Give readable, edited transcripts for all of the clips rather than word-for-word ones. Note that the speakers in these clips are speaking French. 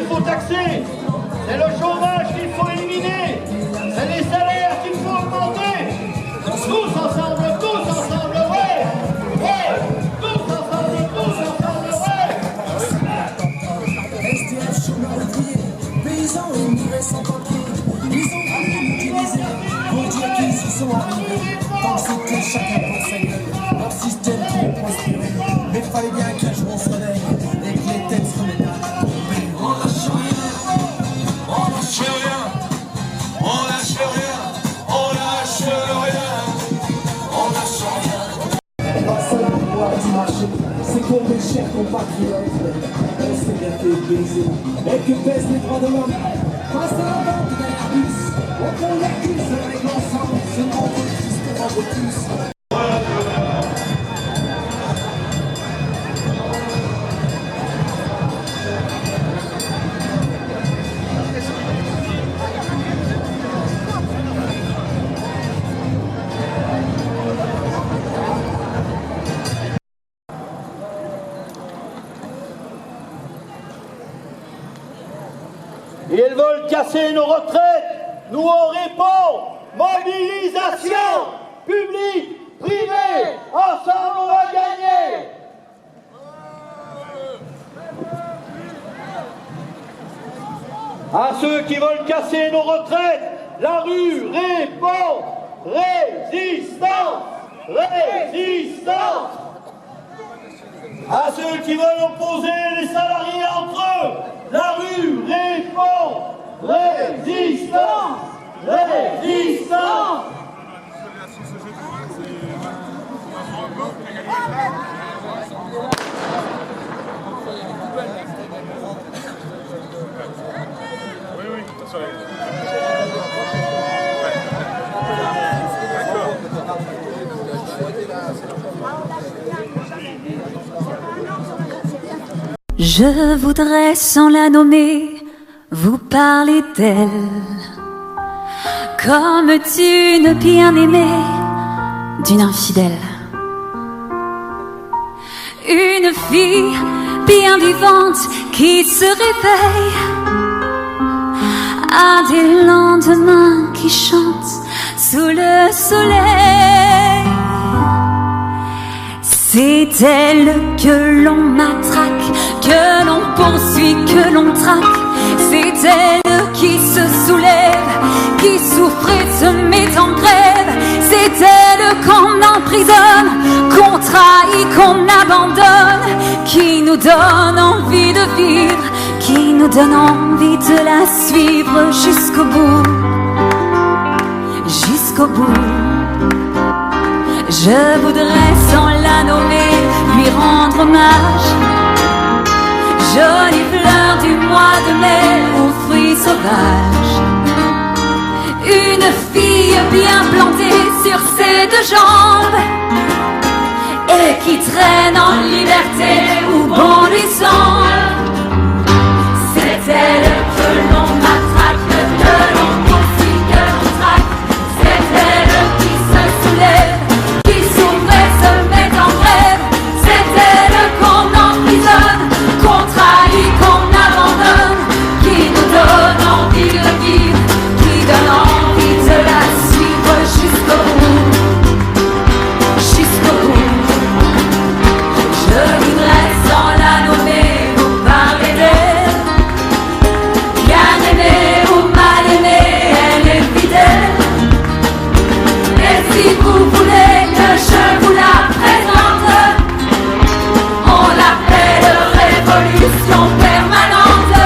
qu'il faut taxer, c'est le chômage qu'il faut éliminer, c'est les salaires qu'il faut augmenter. Tous ensemble, ouais. Ouais, tous ensemble, ouais. SDF, chômeurs ouvriers, paysans et immigrés sans papier, ils ont voulu l'utiliser pour dire qu'ils y sont arrivés. Tant que c'était chacun pour sa gueule, leur système qui prospérait. Mais fallait bien qu'un jour on se réveille et que les têtes se remettent à tomber. On lâche rien, on lâche rien, on lâche rien, on lâche rien, on lâche rien. Pas seul pouvoir du marché, c'est pour mes chers compatriotes. Est-ce bien fait baiser et que baissent les droits de l'homme? Face à la vente de la puce, on prend la cuisse avec l'ensemble, c'est mon fils de rendre tous. Ils veulent casser nos retraites. Nous on répond. Mobilisation. Public, privé. Ensemble on va gagner. À ceux qui veulent casser nos retraites, la rue répond. Résistance. Résistance. À ceux qui veulent opposer les salariés entre eux, la rue répond. Résistance. Résistance. Je voudrais, sans la nommer, vous parler d'elle comme d'une bien-aimée, d'une infidèle. Une fille bien vivante qui se réveille à des lendemains qui chantent sous le soleil. C'est elle que l'on matraque, que l'on poursuit, que l'on traque. C'est elle qui se soulève, qui souffre et se met en grève. C'est elle qu'on emprisonne, qu'on trahit, qu'on abandonne, qui nous donne envie de vivre, qui nous donne envie de la suivre jusqu'au bout, jusqu'au bout. Je voudrais, sans la nommer, lui rendre hommage. Jolie fleur du mois de mai aux fruits sauvages. Une fille bien plantée sur ses deux jambes et qui traîne en liberté où bon lui semble. C'est elle que l'on matraque, que l'on poursuit, que l'on traque. C'est elle qui se soulève, qui s'ouvre et se met en grève. C'est elle qu'on emprisonne, qu'on trahit, qu'on abandonne, qui nous donne envie de vivre, qui donne envie de la suivre jusqu'au bout, jusqu'au bout. Je voudrais, sans la nommer, vous parler d'elle. Bien aimée ou mal aimée, elle est fidèle. Et si vous voulez que je vous la présente, on l'appelle révolution permanente.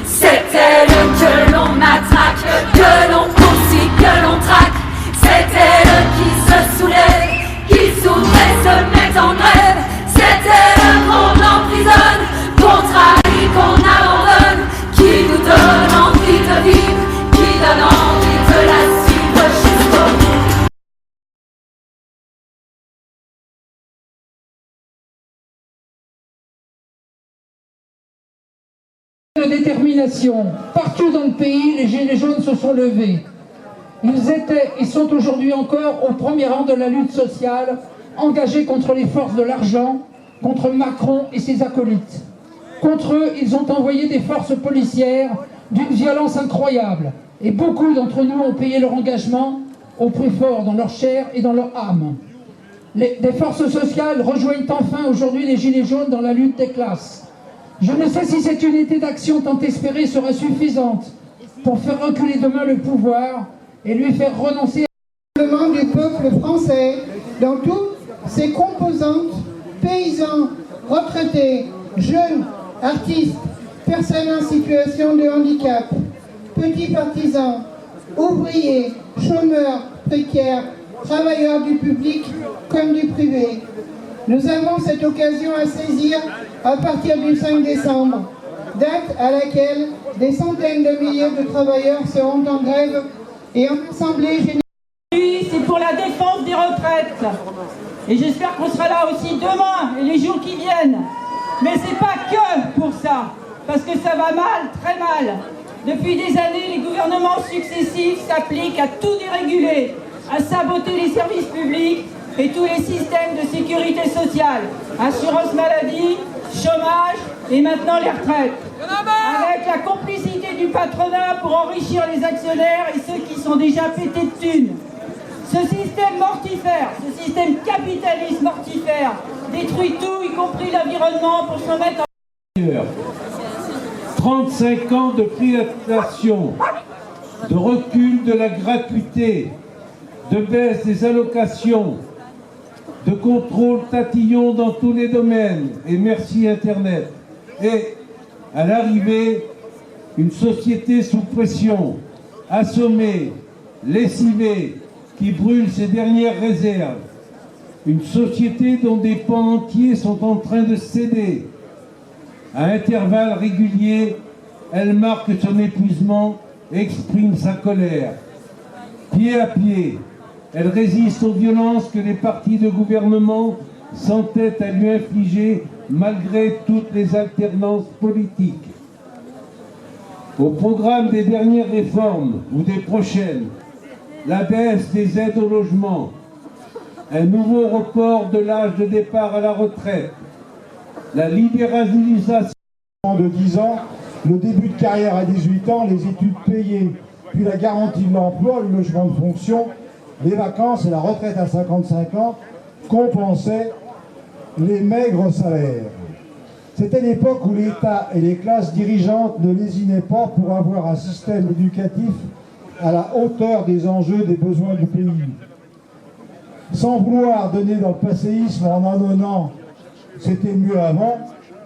C'est elle que l'on matraque, que l'on poursuit, que l'on traque. C'est elle qui se soulève, qui s'ouvre et se met en grève. C'est elle qu'on emprisonne, qu'on trahit, qu'on abandonne, qui nous donne envie de vivre, qui donne envie de la suivre jusqu'au bout. De détermination. Partout dans le pays, les Gilets jaunes se sont levés. Ils étaient et sont aujourd'hui encore au premier rang de la lutte sociale, engagés contre les forces de l'argent, contre Macron et ses acolytes. Contre eux, ils ont envoyé des forces policières d'une violence incroyable. Et beaucoup d'entre nous ont payé leur engagement au prix fort dans leur chair et dans leur âme. Des forces sociales rejoignent enfin aujourd'hui les Gilets jaunes dans la lutte des classes. Je ne sais si cette unité d'action tant espérée sera suffisante pour faire reculer demain le pouvoir et lui faire renoncer du peuple français dans toutes ses composantes, paysans, retraités, jeunes, artistes, personnes en situation de handicap, petits partisans, ouvriers, chômeurs, précaires, travailleurs du public comme du privé. Nous avons cette occasion à saisir à partir du 5 décembre, date à laquelle des centaines de milliers de travailleurs seront en grève et en assemblée générale. C'est pour la défense des retraites. Et j'espère qu'on sera là aussi demain et les jours qui viennent. Mais c'est pas que pour ça, parce que ça va mal, très mal. Depuis des années, les gouvernements successifs s'appliquent à tout déréguler, à saboter les services publics et tous les systèmes de sécurité sociale, assurance maladie, chômage et maintenant les retraites. Avec la complicité du patronat pour enrichir les actionnaires et ceux qui sont déjà pétés de thunes. Ce système mortifère, ce système capitaliste mortifère, détruit tout, y compris l'environnement, pour se mettre en... 35 ans de privatisation, de recul de la gratuité, de baisse des allocations, de contrôle tatillon dans tous les domaines, et merci Internet. Et à l'arrivée, une société sous pression, assommée, lessivée, qui brûle ses dernières réserves. Une société dont des pans entiers sont en train de céder. À intervalles réguliers, elle marque son épuisement et exprime sa colère. Pied à pied, elle résiste aux violences que les partis de gouvernement s'entêtent à lui infliger malgré toutes les alternances politiques. Au programme des dernières réformes ou des prochaines, la baisse des aides au logement, un nouveau report de l'âge de départ à la retraite, la libéralisation de 10 ans, le début de carrière à 18 ans, les études payées, puis la garantie de l'emploi, le logement de fonction, les vacances et la retraite à 55 ans compensaient les maigres salaires. C'était l'époque où l'État et les classes dirigeantes ne lésinaient pas pour avoir un système éducatif à la hauteur des enjeux des besoins du pays. Sans vouloir donner dans le passéisme en donnant « c'était mieux avant »,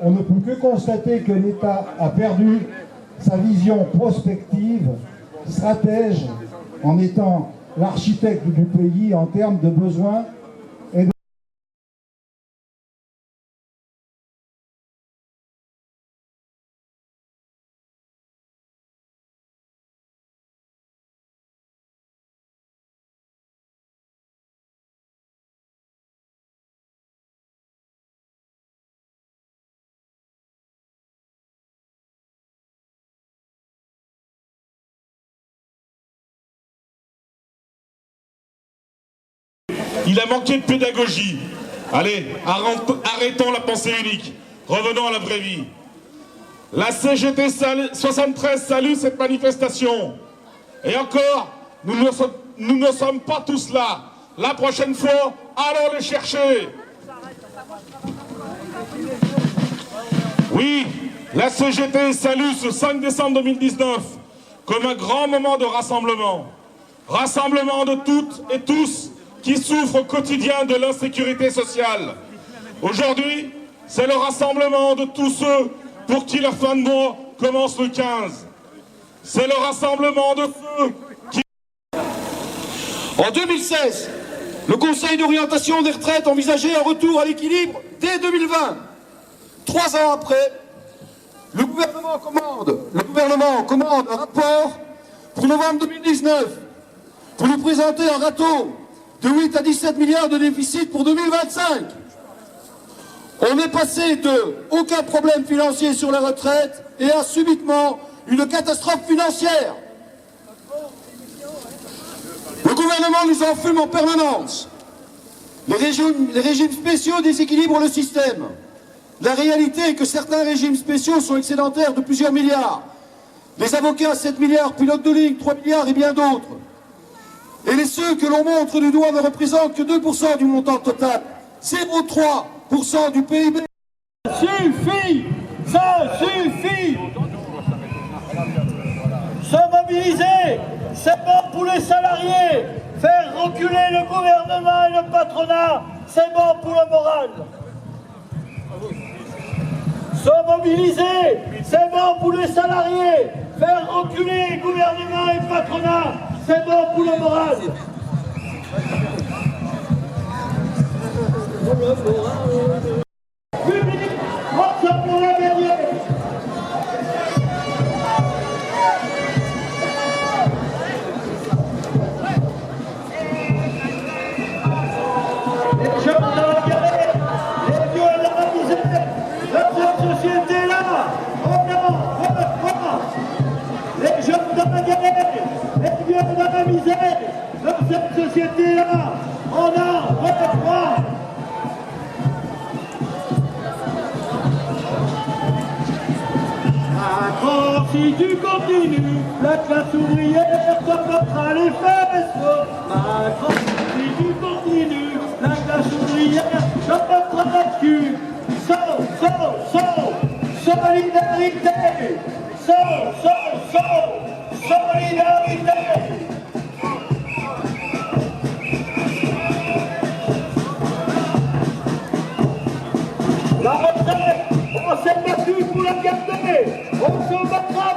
on ne peut que constater que l'État a perdu sa vision prospective, stratège, en étant l'architecte du pays en termes de besoins et de... Il a manqué de pédagogie. Allez, arrêtons la pensée unique. Revenons à la vraie vie. La CGT 73 salue cette manifestation. Et encore, nous ne sommes pas tous là. La prochaine fois, allons les chercher. Oui, la CGT salue ce 5 décembre 2019 comme un grand moment de rassemblement. Rassemblement de toutes et tous qui souffrent au quotidien de l'insécurité sociale. Aujourd'hui, c'est le rassemblement de tous ceux pour qui la fin de mois commence le 15. C'est le rassemblement de ceux qui... En 2016, le Conseil d'orientation des retraites envisageait un retour à l'équilibre dès 2020. 3 ans après, le gouvernement commande un rapport pour novembre 2019 pour nous présenter un râteau de 8 à 17 milliards de déficit pour 2025. On est passé de aucun problème financier sur la retraite et à subitement une catastrophe financière. Le gouvernement nous en fume en permanence. Les régimes spéciaux déséquilibrent le système. La réalité est que certains régimes spéciaux sont excédentaires de plusieurs milliards. Les avocats, 7 milliards, pilotes de ligne, 3 milliards et bien d'autres. Et ceux que l'on montre du doigt ne représentent que 2% du montant total, 0,3% du PIB. Ça suffit! Ça suffit! Se mobiliser, c'est bon pour les salariés. Faire reculer le gouvernement et le patronat, c'est bon pour le moral. Se mobiliser, c'est bon pour les salariés. Faire reculer le gouvernement et le patronat, c'est bon pour le moral. Public, ensemble on va gagner. Les jeunes dans la galère, les vieux dans la misère, notre société là, on en veut pas. Les jeunes dans la galère, les vieux dans la misère, dans cette société là, on en veut pas. Macron, si tu continues, la classe ouvrière te portera les fesses. Macron, si tu continues, la classe ouvrière te portera la cul. Solidarité. Solidarité. La retraite, on s'est battu pour la garder. On se battra